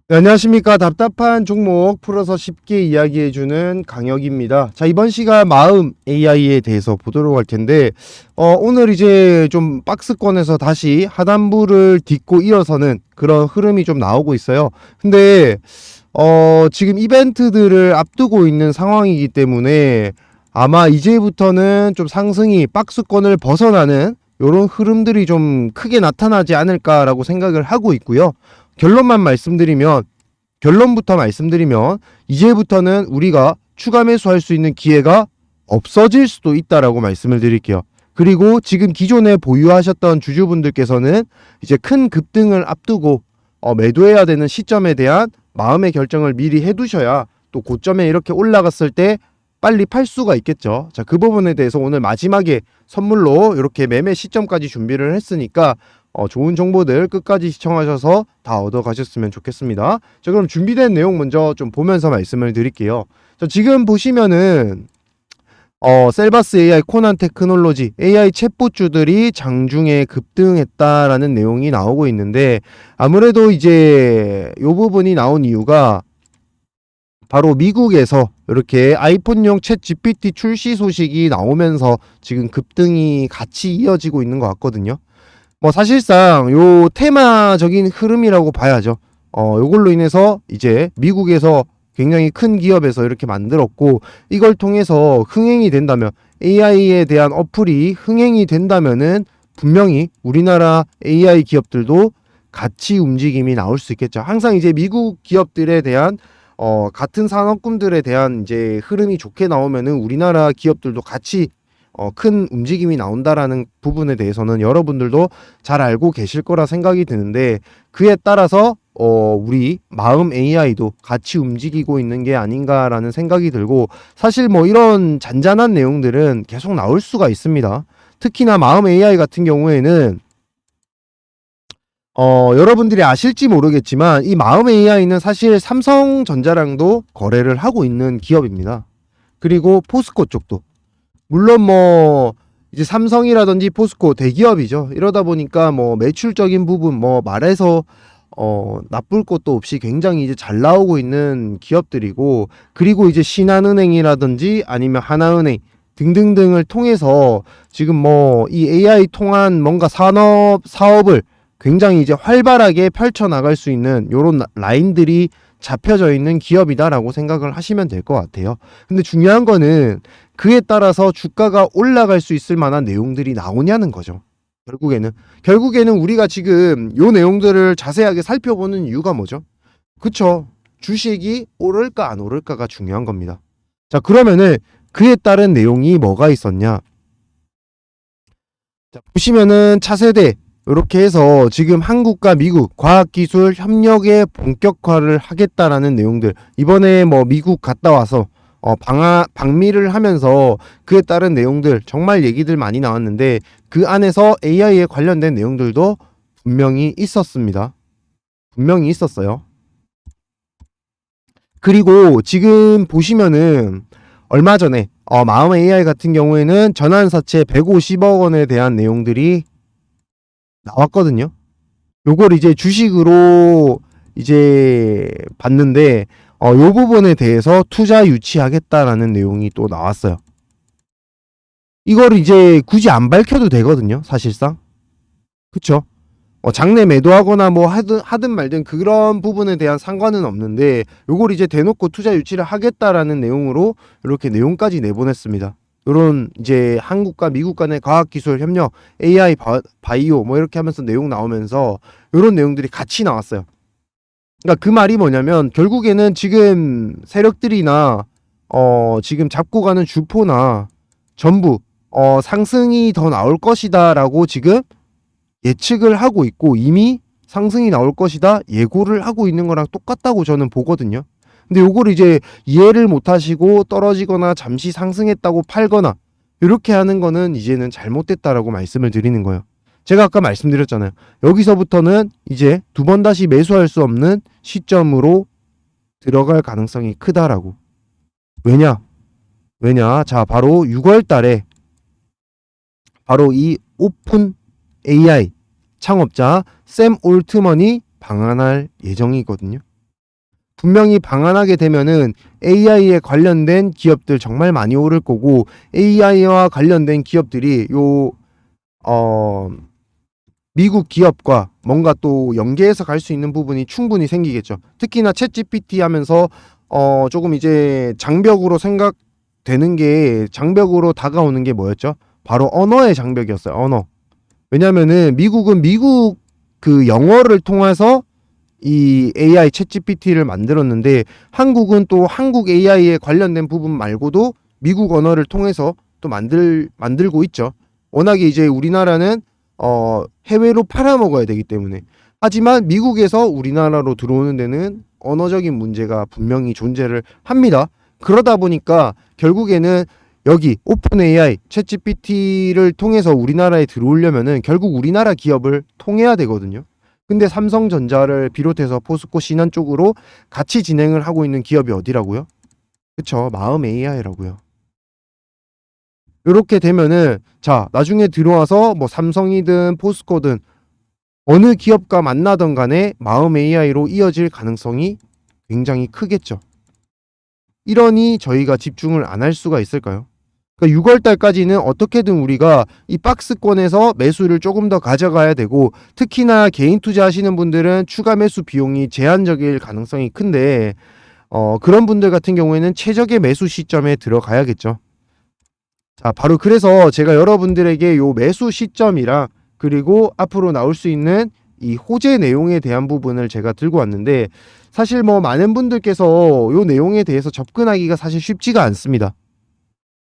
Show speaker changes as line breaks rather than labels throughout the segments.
네, 안녕하십니까. 답답한 종목 풀어서 쉽게 이야기해주는 강혁입니다. 자, 이번 시간 마음 AI에 대해서 보도록 할 텐데, 오늘 이제 좀 박스권에서 다시 하단부를 딛고 일어서는 그런 흐름이 좀 나오고 있어요. 근데, 지금 이벤트들을 앞두고 있는 상황이기 때문에 아마 이제부터는 좀 상승이 박스권을 벗어나는 이런 흐름들이 좀 크게 나타나지 않을까라고 생각을 하고 있고요. 결론부터 말씀드리면 이제부터는 우리가 추가 매수할 수 있는 기회가 없어질 수도 있다라고 말씀을 드릴게요. 그리고 지금 기존에 보유하셨던 주주분들께서는 이제 큰 급등을 앞두고 매도해야 되는 시점에 대한 마음의 결정을 미리 해두셔야 또 고점에 이렇게 올라갔을 때 빨리 팔 수가 있겠죠. 자, 그 부분에 대해서 오늘 마지막에 선물로 이렇게 매매 시점까지 준비를 했으니까 좋은 정보들 끝까지 시청하셔서 다 얻어 가셨으면 좋겠습니다. 자, 그럼 준비된 내용 먼저 좀 보면서 말씀을 드릴게요. 자, 지금 보시면은 셀바스 AI, 코난 테크놀로지, AI 챗봇주들이 장중에 급등했다라는 내용이 나오고 있는데, 아무래도 이제 이 부분이 나온 이유가 바로 미국에서 이렇게 아이폰용 챗 GPT 출시 소식이 나오면서 지금 급등이 같이 이어지고 있는 것 같거든요. 뭐 사실상 요 테마적인 흐름이라고 봐야죠. 요걸로 인해서 이제 미국에서 굉장히 큰 기업에서 이렇게 만들었고, 이걸 통해서 흥행이 된다면, AI에 대한 어플이 흥행이 된다면은 분명히 우리나라 AI 기업들도 같이 움직임이 나올 수 있겠죠. 항상 이제 미국 기업들에 대한 같은 산업군들에 대한 이제 흐름이 좋게 나오면은 우리나라 기업들도 같이 큰 움직임이 나온다라는 부분에 대해서는 여러분들도 잘 알고 계실 거라 생각이 드는데, 그에 따라서 우리 마음 AI도 같이 움직이고 있는 게 아닌가라는 생각이 들고, 사실 뭐 이런 잔잔한 내용들은 계속 나올 수가 있습니다. 특히나 마음 AI 같은 경우에는 여러분들이 아실지 모르겠지만 이 마음 AI는 사실 삼성전자랑도 거래를 하고 있는 기업입니다. 그리고 포스코 쪽도 물론 뭐 이제 삼성이라든지 포스코 대기업이죠. 이러다 보니까 뭐 매출적인 부분 뭐 말해서 나쁠 것도 없이 굉장히 이제 잘 나오고 있는 기업들이고, 그리고 이제 신한은행이라든지 아니면 하나은행 등등등을 통해서 지금 뭐 이 AI 통한 뭔가 사업을 굉장히 이제 활발하게 펼쳐 나갈 수 있는 요런 라인들이 잡혀져 있는 기업이다라고 생각을 하시면 될 것 같아요. 근데 중요한 거는 그에 따라서 주가가 올라갈 수 있을 만한 내용들이 나오냐는 거죠. 결국에는 우리가 지금 요 내용들을 자세하게 살펴보는 이유가 뭐죠? 그쵸? 주식이 오를까 안 오를까가 중요한 겁니다. 자, 그러면은 그에 따른 내용이 뭐가 있었냐? 자, 보시면은 차세대 이렇게 해서 지금 한국과 미국 과학기술 협력의 본격화를 하겠다라는 내용들, 이번에 뭐 미국 갔다 와서 방미를 하면서 그에 따른 내용들 정말 얘기들 많이 나왔는데, 그 안에서 AI에 관련된 내용들도 분명히 있었습니다. 분명히 있었어요. 그리고 지금 보시면은 얼마 전에 마음 AI 같은 경우에는 전환사채 150억 원에 대한 내용들이 나왔거든요. 요걸 이제 주식으로 이제 봤는데 요 부분에 대해서 투자 유치하겠다라는 내용이 또 나왔어요. 이걸 이제 굳이 안 밝혀도 되거든요, 사실상. 그쵸? 장내 매도하거나 뭐 하든 말든 그런 부분에 대한 상관은 없는데, 요걸 이제 대놓고 투자 유치를 하겠다라는 내용으로 이렇게 내용까지 내보냈습니다. 요런 이제 한국과 미국 간의 과학기술 협력, AI 바이오 뭐 이렇게 하면서 내용 나오면서 요런 내용들이 같이 나왔어요. 그러니까 그 말이 뭐냐면 결국에는 지금 세력들이나 지금 잡고 가는 주포나 전부 상승이 더 나올 것이다라고 지금 예측을 하고 있고, 이미 상승이 나올 것이다 예고를 하고 있는 거랑 똑같다고 저는 보거든요. 근데 요걸 이제 이해를 못 하시고 떨어지거나 잠시 상승했다고 팔거나 이렇게 하는 거는 이제는 잘못됐다라고 말씀을 드리는 거예요. 제가 아까 말씀드렸잖아요. 여기서부터는 이제 두 번 다시 매수할 수 없는 시점으로 들어갈 가능성이 크다라고. 왜냐? 자, 바로 6월 달에 바로 이 오픈 AI 창업자 샘 올트먼이 방한할 예정이거든요. 분명히 방한하게 되면은 AI에 관련된 기업들 정말 많이 오를 거고, AI와 관련된 기업들이 미국 기업과 뭔가 또 연계해서 갈 수 있는 부분이 충분히 생기겠죠. 특히나 챗 GPT 하면서 조금 이제 장벽으로 생각되는 게, 장벽으로 다가오는 게 뭐였죠? 바로 언어의 장벽이었어요. 언어. 왜냐면은 미국은 미국 그 영어를 통해서 이 AI 챗 GPT를 만들었는데, 한국은 또 한국 AI에 관련된 부분 말고도 미국 언어를 통해서 또 만들고 있죠. 워낙에 이제 우리나라는 해외로 팔아먹어야 되기 때문에. 하지만 미국에서 우리나라로 들어오는 데는 언어적인 문제가 분명히 존재를 합니다. 그러다 보니까 결국에는 여기 오픈 AI, 챗 GPT를 통해서 우리나라에 들어오려면은 결국 우리나라 기업을 통해야 되거든요. 근데 삼성전자를 비롯해서 포스코 신한 쪽으로 같이 진행을 하고 있는 기업이 어디라고요? 그쵸, 마음 AI라고요. 이렇게 되면은 자, 나중에 들어와서 뭐 삼성이든 포스코든 어느 기업과 만나던 간에 마음 AI로 이어질 가능성이 굉장히 크겠죠. 이러니 저희가 집중을 안 할 수가 있을까요? 그러니까 6월 달까지는 어떻게든 우리가 이 박스권에서 매수를 조금 더 가져가야 되고, 특히나 개인 투자하시는 분들은 추가 매수 비용이 제한적일 가능성이 큰데, 그런 분들 같은 경우에는 최적의 매수 시점에 들어가야겠죠. 자, 바로 그래서 제가 여러분들에게 요 매수 시점이랑 그리고 앞으로 나올 수 있는 이 호재 내용에 대한 부분을 제가 들고 왔는데, 사실 뭐 많은 분들께서 요 내용에 대해서 접근하기가 사실 쉽지가 않습니다.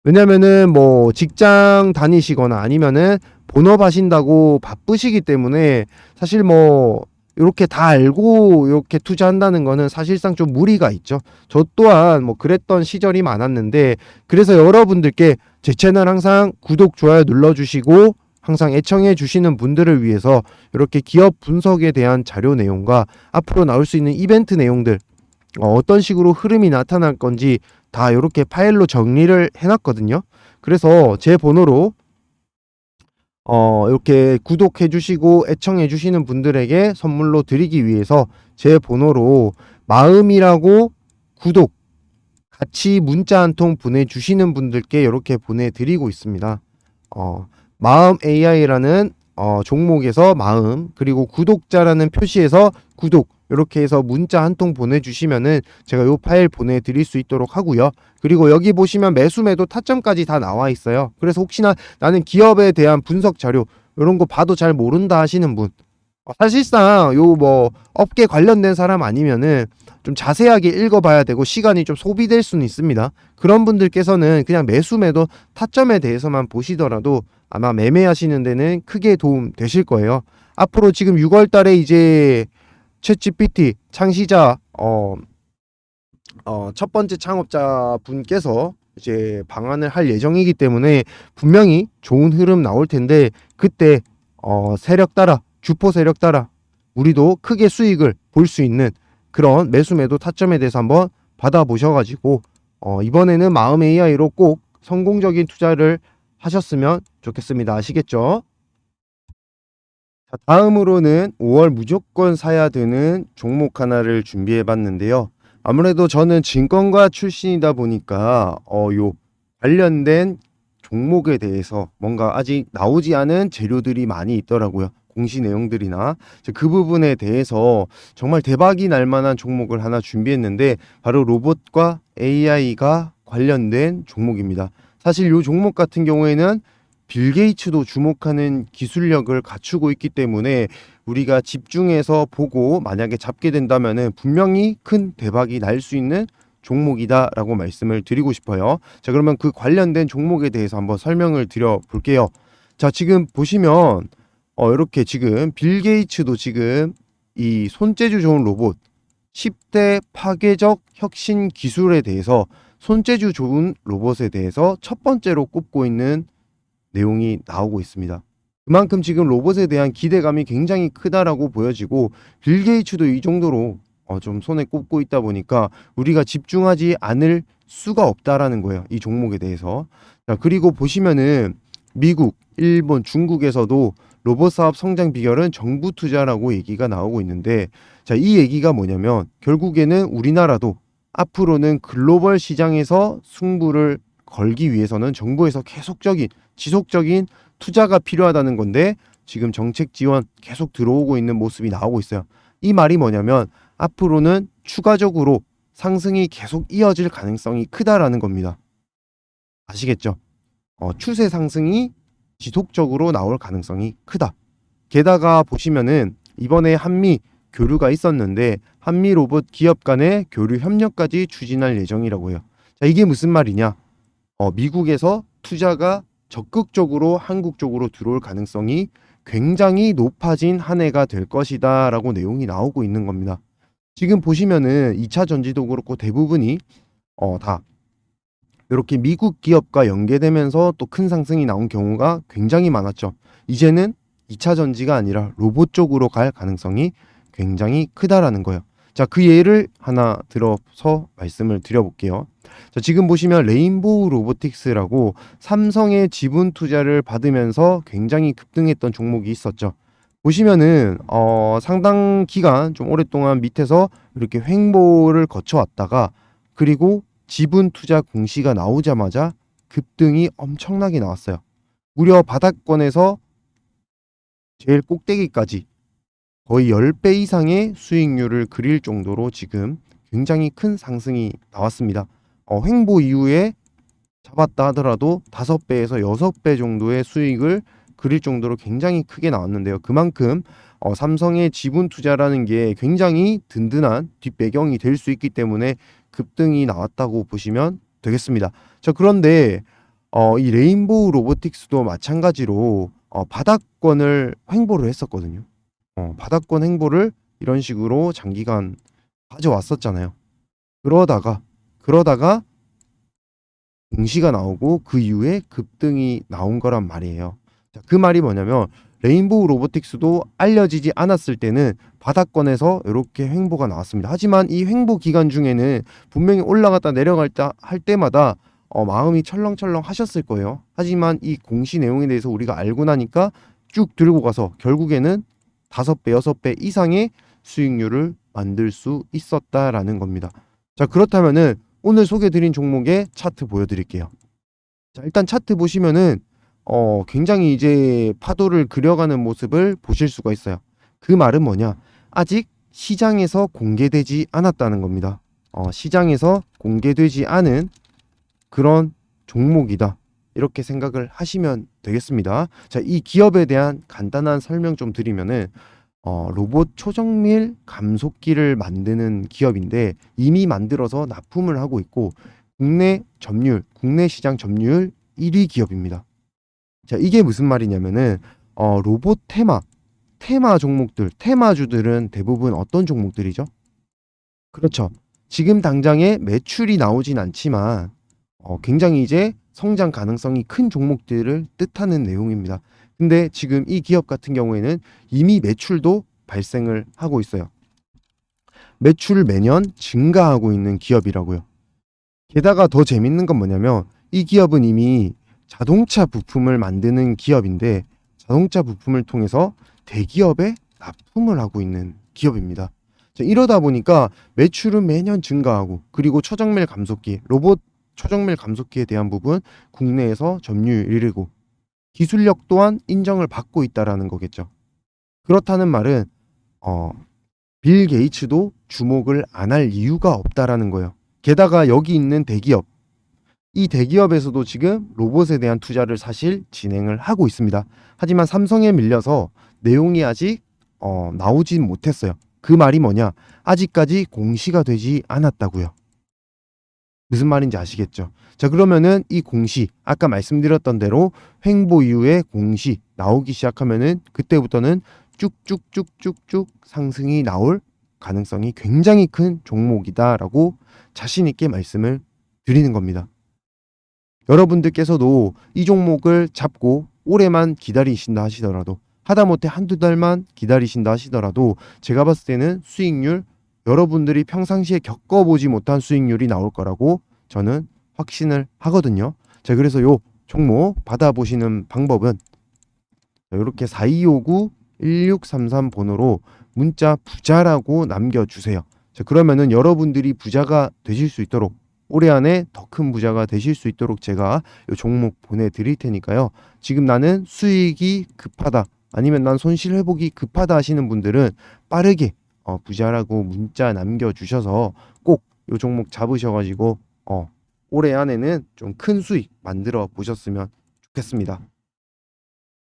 왜냐면은 뭐 직장 다니시거나 아니면은 본업 하신다고 바쁘시기 때문에 사실 뭐 이렇게 다 알고 이렇게 투자한다는 거는 사실상 좀 무리가 있죠. 저 또한 뭐 그랬던 시절이 많았는데, 그래서 여러분들께 제 채널 항상 구독, 좋아요 눌러주시고 항상 애청해 주시는 분들을 위해서 이렇게 기업 분석에 대한 자료 내용과 앞으로 나올 수 있는 이벤트 내용들, 어떤 식으로 흐름이 나타날 건지 다 이렇게 파일로 정리를 해놨거든요. 그래서 제 번호로 이렇게 구독해 주시고 애청해 주시는 분들에게 선물로 드리기 위해서 제 번호로 마음이라고 구독 같이 문자 한 통 보내주시는 분들께 이렇게 보내드리고 있습니다. 마음 AI라는 종목에서 마음, 그리고 구독자라는 표시에서 구독, 이렇게 해서 문자 한 통 보내주시면은 제가 요 파일 보내드릴 수 있도록 하고요. 그리고 여기 보시면 매수 매도 타점까지 다 나와 있어요. 그래서 혹시나 나는 기업에 대한 분석 자료 이런 거 봐도 잘 모른다 하시는 분, 사실상 요 뭐 업계 관련된 사람 아니면은 좀 자세하게 읽어봐야 되고 시간이 좀 소비될 수는 있습니다. 그런 분들께서는 그냥 매수 매도 타점에 대해서만 보시더라도 아마 매매하시는 데는 크게 도움 되실 거예요. 앞으로 지금 6월 달에 이제 챗 GPT 창시자 첫 번째 창업자 분께서 이제 방한을 할 예정이기 때문에 분명히 좋은 흐름 나올 텐데, 그때 세력 따라, 주포 세력 따라 우리도 크게 수익을 볼 수 있는 그런 매수 매도 타점에 대해서 한번 받아보셔가지고 이번에는 마음 AI로 꼭 성공적인 투자를 하셨으면 좋겠습니다. 아시겠죠? 자, 다음으로는 5월 무조건 사야 되는 종목 하나를 준비해 봤는데요. 아무래도 저는 증권가 출신이다 보니까 요 관련된 종목에 대해서 뭔가 아직 나오지 않은 재료들이 많이 있더라고요. 공시 내용들이나 그 부분에 대해서 정말 대박이 날 만한 종목을 하나 준비했는데, 바로 로봇과 AI가 관련된 종목입니다. 사실 이 종목 같은 경우에는 빌 게이츠도 주목하는 기술력을 갖추고 있기 때문에 우리가 집중해서 보고 만약에 잡게 된다면은 분명히 큰 대박이 날 수 있는 종목이다라고 말씀을 드리고 싶어요. 자, 그러면 그 관련된 종목에 대해서 한번 설명을 드려 볼게요. 자, 지금 보시면 이렇게 지금 빌 게이츠도 지금 이 손재주 좋은 로봇 10대 파괴적 혁신 기술에 대해서, 손재주 좋은 로봇에 대해서 첫 번째로 꼽고 있는 내용이 나오고 있습니다. 그만큼 지금 로봇에 대한 기대감이 굉장히 크다라고 보여지고, 빌 게이츠도 이 정도로 좀 손에 꼽고 있다 보니까 우리가 집중하지 않을 수가 없다라는 거예요, 이 종목에 대해서. 자, 그리고 보시면은 미국, 일본, 중국에서도 로봇 사업 성장 비결은 정부 투자라고 얘기가 나오고 있는데, 자, 이 얘기가 뭐냐면 결국에는 우리나라도 앞으로는 글로벌 시장에서 승부를 걸기 위해서는 정부에서 계속적인 지속적인 투자가 필요하다는 건데, 지금 정책 지원 계속 들어오고 있는 모습이 나오고 있어요. 이 말이 뭐냐면 앞으로는 추가적으로 상승이 계속 이어질 가능성이 크다라는 겁니다. 아시겠죠? 추세 상승이 지속적으로 나올 가능성이 크다. 게다가 보시면은 이번에 한미 교류가 있었는데 한미 로봇 기업 간의 교류 협력까지 추진할 예정이라고 해요. 자, 이게 무슨 말이냐? 미국에서 투자가 적극적으로 한국 쪽으로 들어올 가능성이 굉장히 높아진 한 해가 될 것이다 라고 내용이 나오고 있는 겁니다. 지금 보시면은 2차 전지도 그렇고 대부분이 다 이렇게 미국 기업과 연계되면서 또 큰 상승이 나온 경우가 굉장히 많았죠. 이제는 2차 전지가 아니라 로봇 쪽으로 갈 가능성이 굉장히 크다라는 거예요. 자, 그 예를 하나 들어서 말씀을 드려볼게요. 자, 지금 보시면 레인보우 로보틱스라고 삼성의 지분 투자를 받으면서 굉장히 급등했던 종목이 있었죠. 보시면은 상당 기간 좀 오랫동안 밑에서 이렇게 횡보를 거쳐왔다가 그리고 지분 투자 공시가 나오자마자 급등이 엄청나게 나왔어요. 무려 바닥권에서 제일 꼭대기까지 거의 10배 이상의 수익률을 그릴 정도로 지금 굉장히 큰 상승이 나왔습니다. 횡보 이후에 잡았다 하더라도 5배에서 6배 정도의 수익을 그릴 정도로 굉장히 크게 나왔는데요. 그만큼 삼성의 지분 투자라는 게 굉장히 든든한 뒷배경이 될 수 있기 때문에 급등이 나왔다고 보시면 되겠습니다. 자, 그런데 이 레인보우 로보틱스도 마찬가지로 바닥권을 횡보를 했었거든요. 바닥권 횡보를 이런 식으로 장기간 가져왔었잖아요. 그러다가 공시가 나오고 그 이후에 급등이 나온 거란 말이에요. 자, 그 말이 뭐냐면 레인보우 로보틱스도 알려지지 않았을 때는 바닥권에서 이렇게 횡보가 나왔습니다. 하지만 이 횡보 기간 중에는 분명히 올라갔다 내려갔다 할 때마다 마음이 철렁철렁 하셨을 거예요. 하지만 이 공시 내용에 대해서 우리가 알고 나니까 쭉 들고 가서 결국에는 5배, 6배 이상의 수익률을 만들 수 있었다라는 겁니다. 자, 그렇다면은 오늘 소개드린 종목의 차트 보여드릴게요. 자, 일단 차트 보시면은 굉장히 이제 파도를 그려가는 모습을 보실 수가 있어요. 그 말은 뭐냐? 아직 시장에서 공개되지 않았다는 겁니다. 시장에서 공개되지 않은 그런 종목이다. 이렇게 생각을 하시면 되겠습니다. 자, 이 기업에 대한 간단한 설명 좀 드리면은 로봇 초정밀 감속기를 만드는 기업인데 이미 만들어서 납품을 하고 있고 국내 시장 점유율 1위 기업입니다. 자, 이게 무슨 말이냐면은 로봇 테마 종목들, 테마주들은 대부분 어떤 종목들이죠? 그렇죠. 지금 당장에 매출이 나오진 않지만 굉장히 이제 성장 가능성이 큰 종목들을 뜻하는 내용입니다. 근데 지금 이 기업 같은 경우에는 이미 매출도 발생을 하고 있어요. 매출 매년 증가하고 있는 기업이라고요. 게다가 더 재밌는 건 뭐냐면 이 기업은 이미 자동차 부품을 만드는 기업인데 자동차 부품을 통해서 대기업에 납품을 하고 있는 기업입니다. 자, 이러다 보니까 매출은 매년 증가하고 그리고 초정밀 감속기, 로봇 초정밀 감속기에 대한 부분 국내에서 점유율 1위고 기술력 또한 인정을 받고 있다라는 거겠죠. 그렇다는 말은 빌 게이츠도 주목을 안 할 이유가 없다라는 거예요. 게다가 여기 있는 대기업, 이 대기업에서도 지금 로봇에 대한 투자를 사실 진행을 하고 있습니다. 하지만 삼성에 밀려서 내용이 아직 나오진 못했어요. 그 말이 뭐냐? 아직까지 공시가 되지 않았다고요. 무슨 말인지 아시겠죠? 자, 그러면은 이 공시, 아까 말씀드렸던 대로 횡보 이후에 공시 나오기 시작하면은 그때부터는 쭉쭉쭉쭉쭉 상승이 나올 가능성이 굉장히 큰 종목이다라고 자신 있게 말씀을 드리는 겁니다. 여러분들께서도 이 종목을 잡고 올해만 기다리신다 하시더라도 하다못해 한두 달만 기다리신다 하시더라도 제가 봤을 때는 수익률 여러분들이 평상시에 겪어보지 못한 수익률이 나올 거라고 저는 확신을 하거든요. 자, 그래서 요 종목 받아보시는 방법은 이렇게 4259-1633 번호로 문자 부자라고 남겨주세요. 자, 그러면은 여러분들이 부자가 되실 수 있도록, 올해 안에 더 큰 부자가 되실 수 있도록 제가 이 종목 보내드릴 테니까요. 지금 나는 수익이 급하다, 아니면 난 손실 회복이 급하다 하시는 분들은 빠르게 부자라고 문자 남겨주셔서 꼭 이 종목 잡으셔가지고 올해 안에는 좀 큰 수익 만들어 보셨으면 좋겠습니다.